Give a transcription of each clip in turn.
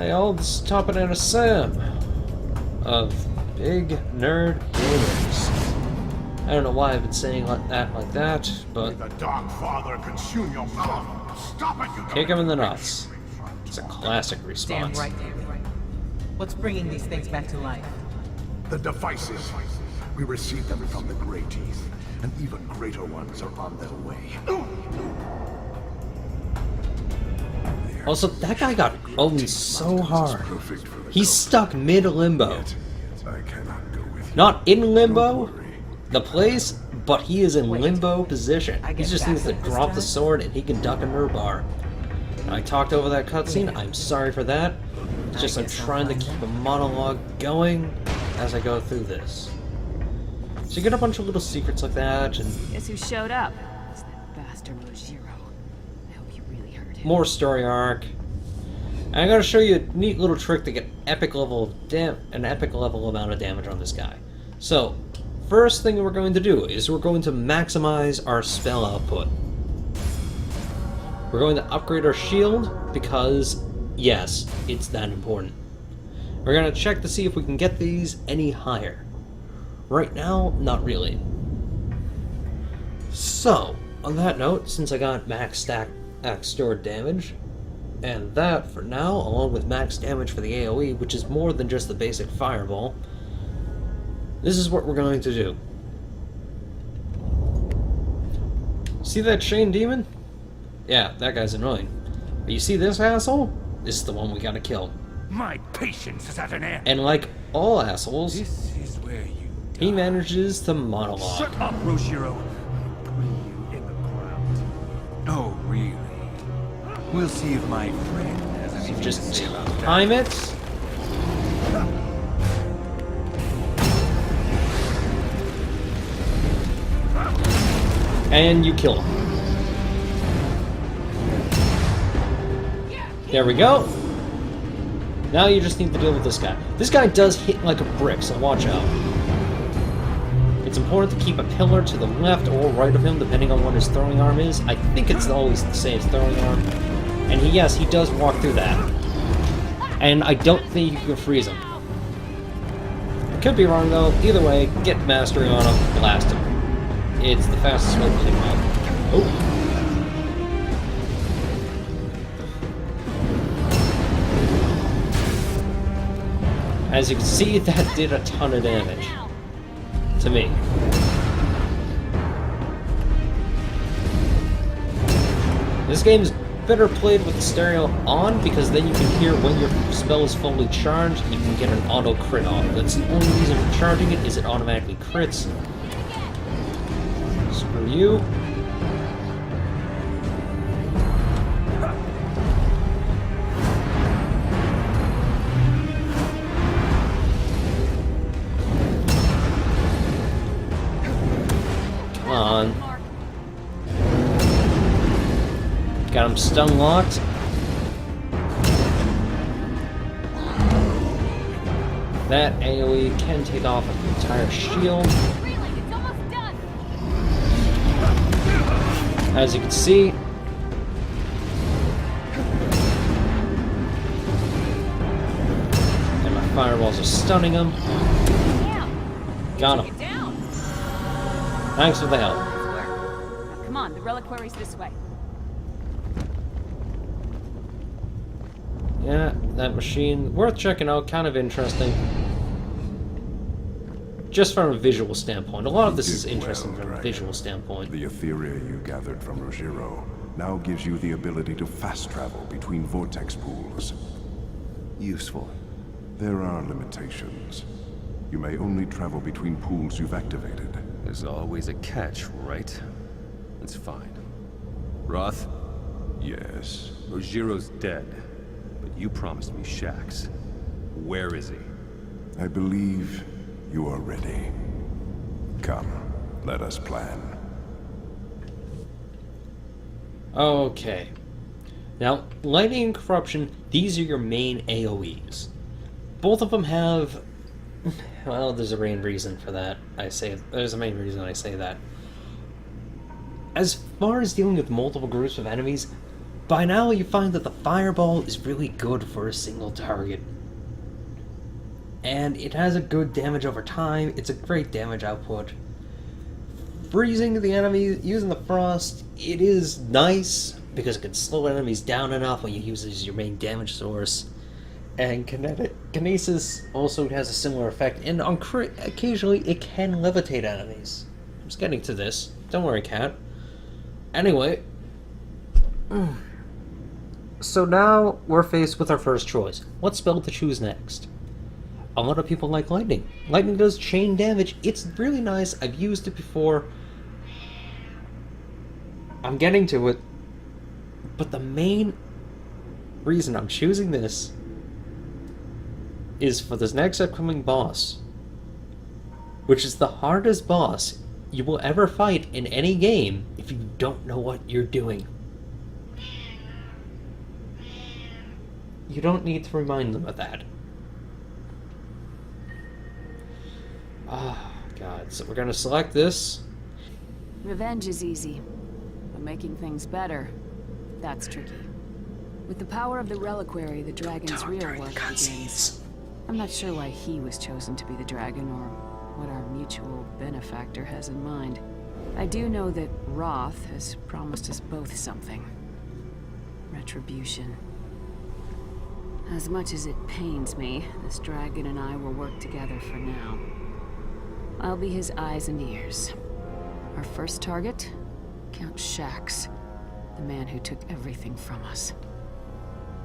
Hey all, this is Top Banana Sam of Big Nerd Gamers. I don't know why I've been saying like that, but the Dark Father consume your power. Stop it, you kick him in the nuts. It's a classic response. Damn right. What's bringing these things back to life? The devices. We received them from the Grey Teeth, and even greater ones are on their way. Also, that guy got owned so hard. He's stuck mid-limbo. Not in limbo, the place, but he is in limbo position. He just needs to drop the sword and he can duck a nerd bar. I talked over that cutscene, I'm sorry for that. It's just I'm trying to keep a monologue going as I go through this. So you get a bunch of little secrets like that, and Guess who showed up? It's that bastard Mojiro. I hope you really hurt him. more story arc. And I'm gonna show you a neat little trick to get an epic level amount of damage on this guy. So, first thing we're going to do is we're going to maximize our spell output. We're going to upgrade our shield because, yes, it's that important. We're gonna check to see if we can get these any higher. Right now, not really. So, on that note, since I got max stack stored damage, and that for now, along with max damage for the AoE, which is more than just the basic fireball, this is what we're going to do. See that chain demon? Yeah, that guy's annoying. But you see this asshole? This is the one we gotta kill. My patience is at an end. And like all assholes, This is where you die. he manages to monologue. Shut up, Roshiro. I'll put you in the ground. Oh, really? We'll see if my friend has anything to Just say about that. time it. And you kill him. There we go. Now you just need to deal with this guy. This guy does hit like a brick, so watch out. It's important to keep a pillar to the left or right of him, depending on what his throwing arm is. I think it's always the same throwing arm. And yes, he does walk through that. And I don't think you can freeze him. I could be wrong though. Either way, get mastery on him, blast him. It's the fastest way to take him out. Oh. As you can see, that did a ton of damage. To me. This game is better played with the stereo on, because then you can hear when your spell is fully charged, you can get an auto crit off. That's the only reason for charging it, is it automatically crits. Screw you. Come on. Got him stun locked. That AoE can take off an entire shield. As you can see, and my fireballs are stunning him. Got him. Thanks for the help. Now, come on, the reliquary's this way. Yeah, that machine, worth checking out, kind of interesting. Just from a visual standpoint. A lot of this is interesting from a visual standpoint. The etheria you gathered from Roshiro now gives you the ability to fast travel between vortex pools. Useful. There are limitations. You may only travel between pools you've activated. There's always a catch, right? It's fine. Roth, Yes. Rojiro's dead, but you promised me Shax. Where is he? I believe you are ready. Come, let us plan. Okay. Now, Lightning and Corruption, these are your main AoEs. Both of them have... Well, there's a main reason for that. There's a main reason I say that. As far as dealing with multiple groups of enemies, by now you find that the fireball is really good for a single target. And it has a good damage over time, it's a great damage output. Freezing the enemy using the frost, it is nice because it can slow enemies down enough when you use it as your main damage source. And Kinesis also has a similar effect, and occasionally it can levitate enemies. I'm just getting to this. Don't worry, cat. Anyway. So now we're faced with our first choice. What spell to choose next? A lot of people like lightning. Lightning does chain damage. It's really nice. I've used it before. I'm getting to it. But the main reason I'm choosing this is for this next upcoming boss, which is the hardest boss you will ever fight in any game if you don't know what you're doing. You don't need to remind them of that. Oh, God. So we're going to select this. Revenge is easy, but making things better, that's tricky. With the power of the reliquary, the dragon's real work begins. I'm not sure why he was chosen to be the dragon, or what our mutual benefactor has in mind. I do know that Roth has promised us both something. Retribution. As much as it pains me, this dragon and I will work together for now. I'll be his eyes and ears. Our first target? Count Shax, the man who took everything from us.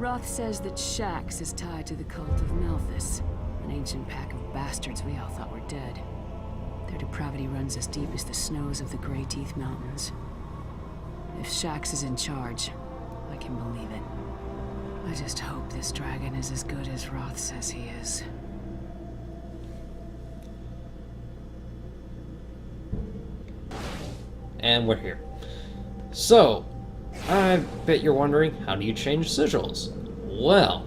Roth says that Shax is tied to the cult of Malthus, an ancient pack of bastards we all thought were dead. Their depravity runs as deep as the snows of the Grey Teeth Mountains. If Shax is in charge, I can believe it. I just hope this dragon is as good as Roth says he is. And we're here. So, I bet you're wondering, how do you change sigils? Well,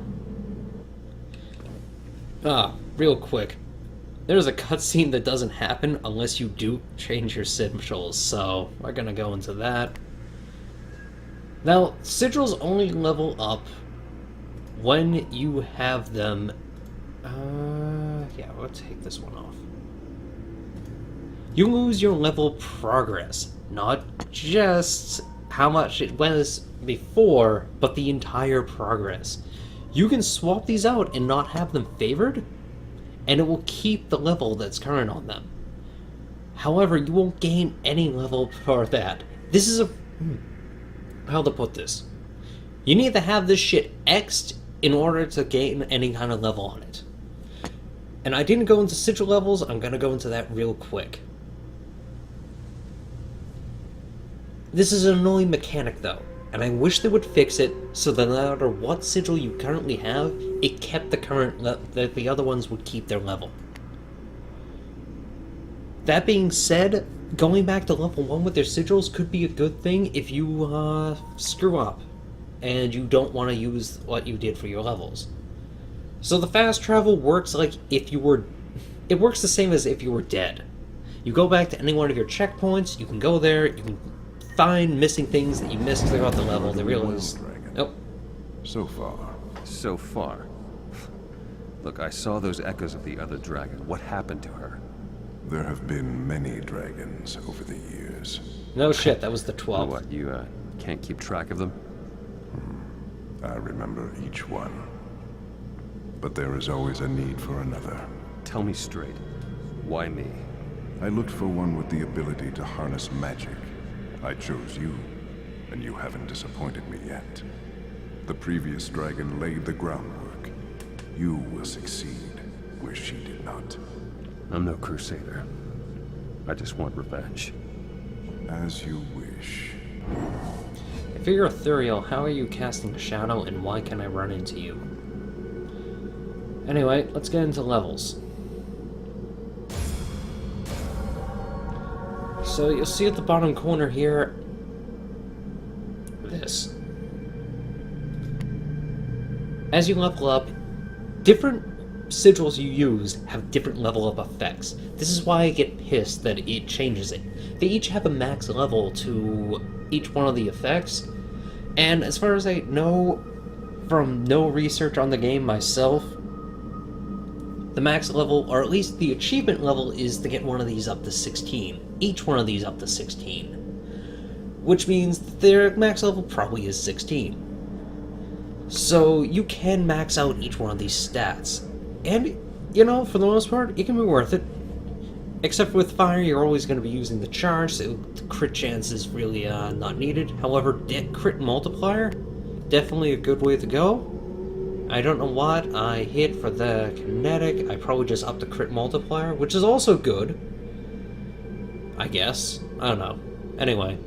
real quick. There's a cutscene that doesn't happen unless you do change your sigils, so we're gonna go into that. Now, sigils only level up when you have them... yeah, we'll take this one off. You lose your level progress, not just how much it was before, but the entire progress. You can swap these out and not have them favored, and it will keep the level that's current on them. However, you won't gain any level for that. This is a... how to put this? You need to have this shit X'd in order to gain any kind of level on it. And I didn't go into sigil levels, I'm gonna go into that real quick. This is an annoying mechanic though, and I wish they would fix it so that no matter what sigil you currently have, it kept the current that the other ones would keep their level. That being said, going back to level 1 with their sigils could be a good thing if you screw up and you don't want to use what you did for your levels. So the fast travel works like if you were... it works the same as if you were dead. You go back to any one of your checkpoints, you can go there, you can find missing things that you missed throughout the level. They realize... oh. So far. So far. Look, I saw those echoes of the other dragon. What happened to her? There have been many dragons over the years. No shit, that was the 12th. What, you can't keep track of them? I remember each one. But there is always a need for another. Tell me straight. Why me? I looked for one with the ability to harness magic. I chose you, and you haven't disappointed me yet. The previous dragon laid the groundwork. You will succeed where she did not. I'm no crusader. I just want revenge. As you wish. If you're ethereal, how are you casting a shadow, and why can I run into you? Anyway, let's get into levels. So you'll see at the bottom corner here, this. As you level up, different sigils you use have different level of effects. This is why I get pissed that it changes it. They each have a max level to each one of the effects, And as far as I know, from no research on the game myself, the max level, or at least the achievement level, is to get one of these up to 16. Each one of these up to 16. Which means their max level probably is 16. So you can max out each one of these stats. And, you know, for the most part, it can be worth it. Except with fire, you're always going to be using the charge, so the crit chance is really not needed. However, crit multiplier, definitely a good way to go. I don't know what I hit for the kinetic. I probably just upped the crit multiplier, which is also good. I guess. I don't know. Anyway,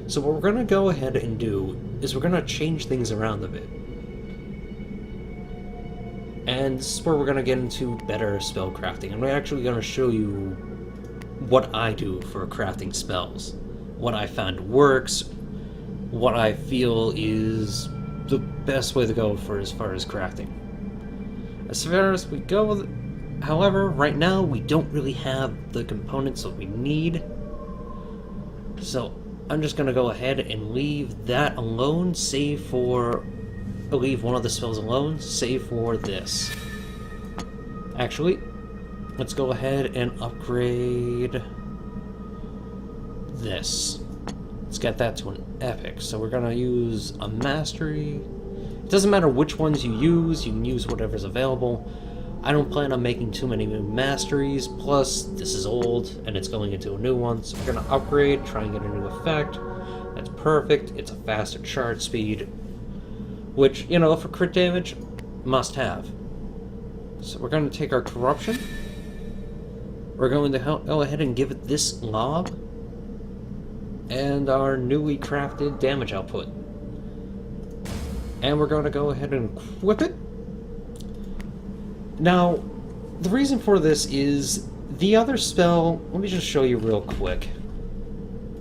so what we're going to go ahead and do is we're going to change things around a bit. And this is where we're going to get into better spell crafting. I'm actually going to show you what I do for crafting spells. What I found works, what I feel is the best way to go for as far as crafting. As far as we go, however, right now we don't really have the components that we need. So I'm just going to go ahead and leave that alone, save for... leave one of the spells alone, save for this. Actually, let's go ahead and upgrade this. Let's get that to an epic. So we're gonna use a mastery. It doesn't matter which ones you can use whatever's available. I don't plan on making too many new masteries, plus this is old and it's going into a new one, so we're gonna upgrade, try and get a new effect. That's perfect. It's a faster charge speed, which, you know, for crit damage, must have. So we're going to take our corruption. We're going to go ahead and give it this lob. And our newly crafted damage output. And we're going to go ahead and equip it. Now, the reason for this is the other spell, let me just show you real quick.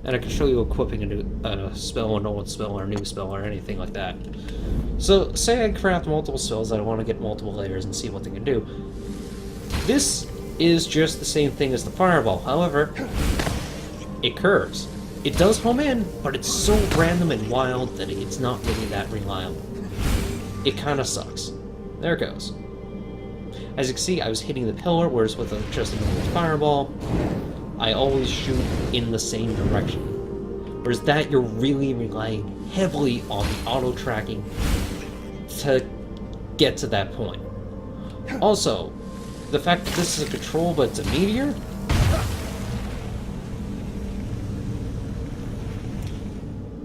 And I can show you equipping a new spell, an old spell, or a new spell, or anything like that. So, say I craft multiple spells, I want to get multiple layers and see what they can do. This is just the same thing as the fireball, however, it curves. It does home in, but it's so random and wild that it's not really that reliable. It kind of sucks. There it goes. As you can see, I was hitting the pillar, whereas with just a normal fireball, I always shoot in the same direction. Whereas that, you're really relying heavily on the auto-tracking to get to that point. Also, the fact that this is a control but it's a meteor,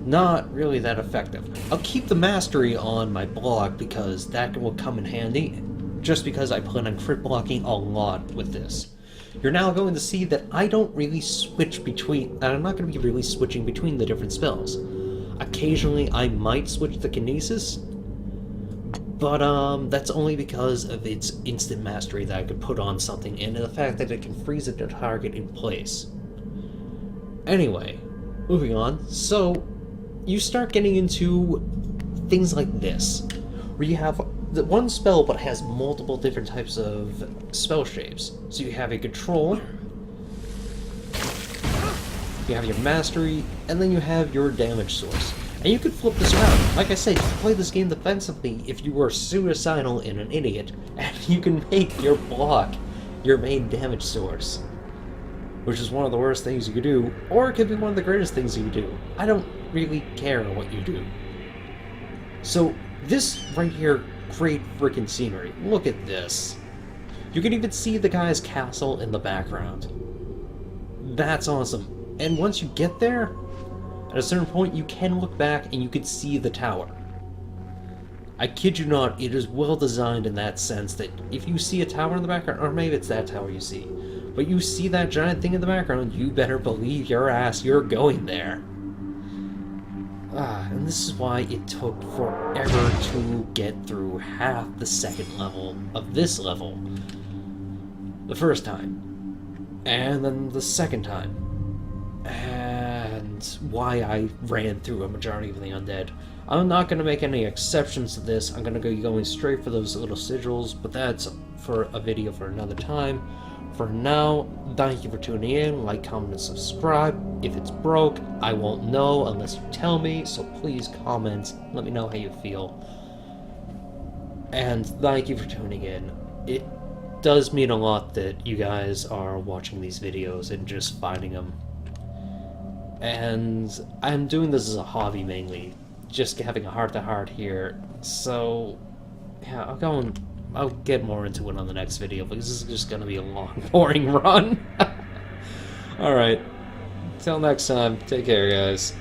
not really that effective. I'll keep the mastery on my block because that will come in handy, just because I plan on crit blocking a lot with this. You're now going to see that I don't really switch between, I'm not going to be really switching between the different spells. Occasionally I might switch the kinesis, but that's only because of its instant mastery that I could put on something and the fact that it can freeze the target in place. Anyway, moving on, so you start getting into things like this, where you have the one spell but has multiple different types of spell shapes. So you have a control, you have your mastery, and then you have your damage source. And you could flip this around. Like I said, you can play this game defensively if you were suicidal and an idiot, and you can make your block your main damage source. Which is one of the worst things you could do, or it could be one of the greatest things you could do. I don't really care what you do. So, this right here, great freaking scenery. Look at this. You can even see the guy's castle in the background. That's awesome. And once you get there, at a certain point you can look back and you can see the tower. I kid you not, it is well designed in that sense that if you see a tower in the background, or maybe it's that tower you see, but you see that giant thing in the background, you better believe your ass you're going there. And this is why it took forever to get through half the second level of this level. The first time. And then the second time. And why I ran through a majority of the undead. I'm not going to make any exceptions to this. I'm going to go going straight for those little sigils, but that's for a video for another time. For now, thank you for tuning in. Like, comment, and subscribe. If it's broke, I won't know unless you tell me, so please comment. Let me know how you feel. And thank you for tuning in. It does mean a lot that you guys are watching these videos and just finding them. And I'm doing this as a hobby mainly, just having a heart-to-heart here. So, yeah, I'll get more into it on the next video, because this is just gonna be a long, boring run. Alright, till next time, take care, guys.